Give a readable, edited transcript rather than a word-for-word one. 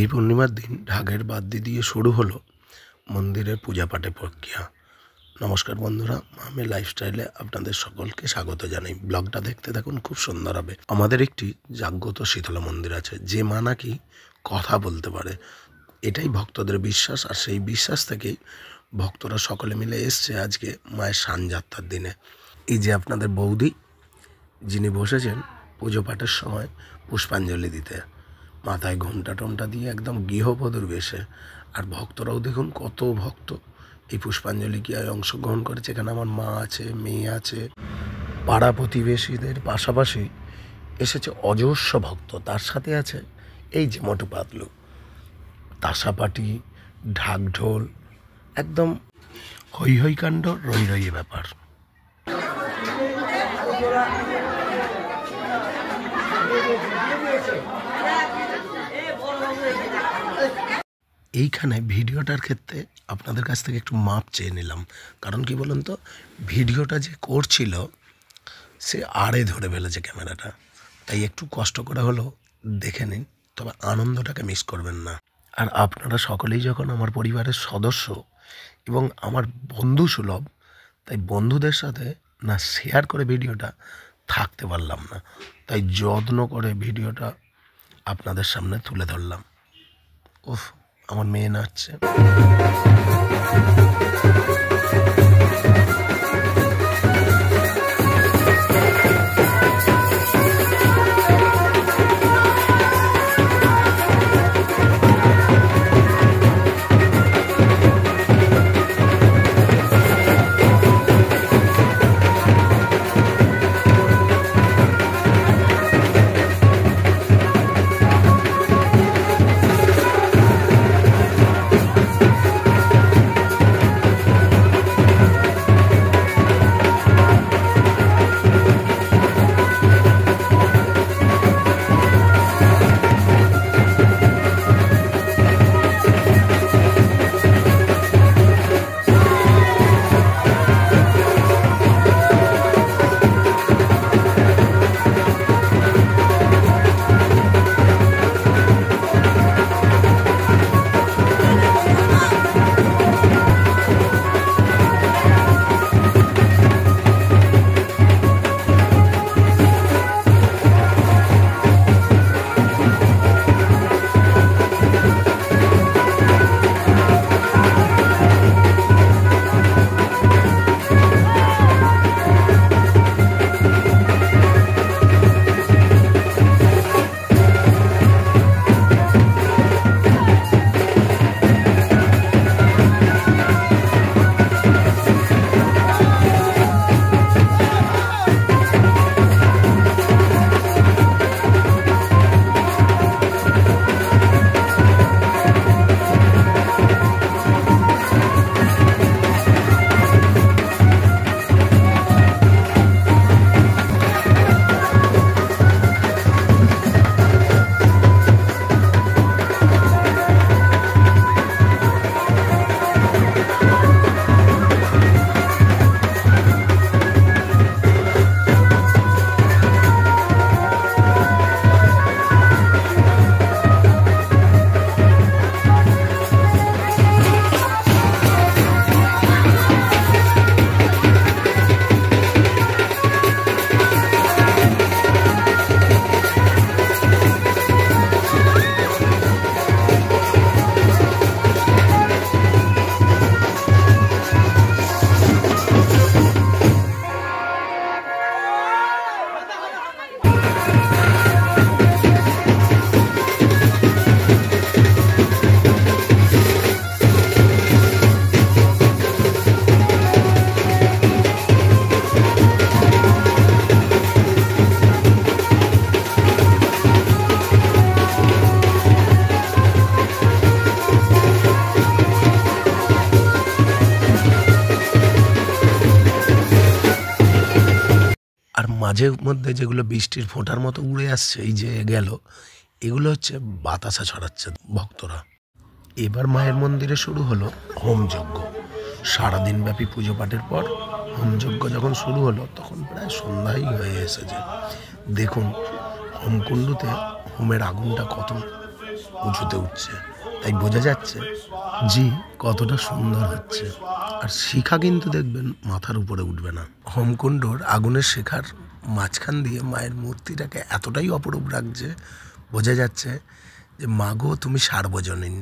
মাঘী পূর্ণিমার দিন ঢাকের বাদ্যি দিয়ে শুরু হলো মন্দিরের পূজা পাঠের প্রক্রিয়া। নমস্কার বন্ধুরা, আমি লাইফস্টাইলে আপনাদের সকলকে স্বাগত জানাই। ব্লগটা দেখতে থাকুন, খুব সুন্দর হবে। আমাদের একটি জাগ্রত শীতলা মন্দির আছে, যে মা নাকি কথা বলতে পারে, এটাই ভক্তদের বিশ্বাস। আর সেই বিশ্বাস থেকেই ভক্তরা সকলে মিলে এসছে আজকে মায়ের সানযাত্রার দিনে। এই যে আপনাদের বৌদি, যিনি বসেছেন পুজো পাঠের সময় পুষ্পাঞ্জলি দিতে, মাথায় ঘোমটা টোমটা দিয়ে একদম গৃহবধূর বেশে। আর ভক্তরাও দেখুন, কত ভক্ত এই পুষ্পাঞ্জলি ক্রিয়ায় অংশগ্রহণ করেছে। এখানে আমার মা আছে, মেয়ে আছে, পাড়া প্রতিবেশীদের পাশাপাশি এসেছে অজস্র ভক্ত। তার সাথে আছে এই যে মোটু পাতলু, তাসাপাটি, ঢাক ঢোল, একদম হৈ হৈ কাণ্ড, রই রই ব্যাপার। এইখানে ভিডিওটার ক্ষেত্রে আপনাদের কাছ থেকে একটু মাপ চেয়ে নিলাম, কারণ কি বলুন তো, ভিডিওটা যে করছিল সে আড়ে ধরে ফেলেছে ক্যামেরাটা, তাই একটু কষ্ট করে হলেও দেখে নিন, তবে আনন্দটাকে মিস করবেন না। আর আপনারা সকলেই যখন আমার পরিবারের সদস্য এবং আমার বন্ধু সুলভ, তাই বন্ধুদের সাথে না শেয়ার করে ভিডিওটা থাকতে পারলাম না, তাই যত্ন করে ভিডিওটা আপনাদের সামনে তুলে ধরলাম। উফ, আমার মেয়ে নাচছে। আর মাঝে মধ্যে যেগুলো বৃষ্টির ফোঁটার মতো উড়ে আসছে, এই যে গেল, এগুলো হচ্ছে বাতাসা ছড়াচ্ছে ভক্তরা। এবার মায়ের মন্দিরে শুরু হলো হোমযজ্ঞ। সারাদিন ব্যাপী পুজো পাঠের পর হোমযজ্ঞ যখন শুরু হলো, তখন প্রায় সন্ধ্যাই হয়ে এসেছে। দেখুন হোমকুণ্ডুতে হোমের আগুনটা কত উঁচুতে উঠছে, তাই বোঝা যাচ্ছে জি কতটা সুন্দর হচ্ছে। আর শিখা কিন্তু দেখবেন মাথার উপরে উঠবে না। হোমকুণ্ডর আগুনের শিখার মাঝখান দিয়ে মায়ের মূর্তিটাকে এতটাই অপরূপ লাগছে, বোঝা যাচ্ছে যে মা গো তুমি সার্বজনীন।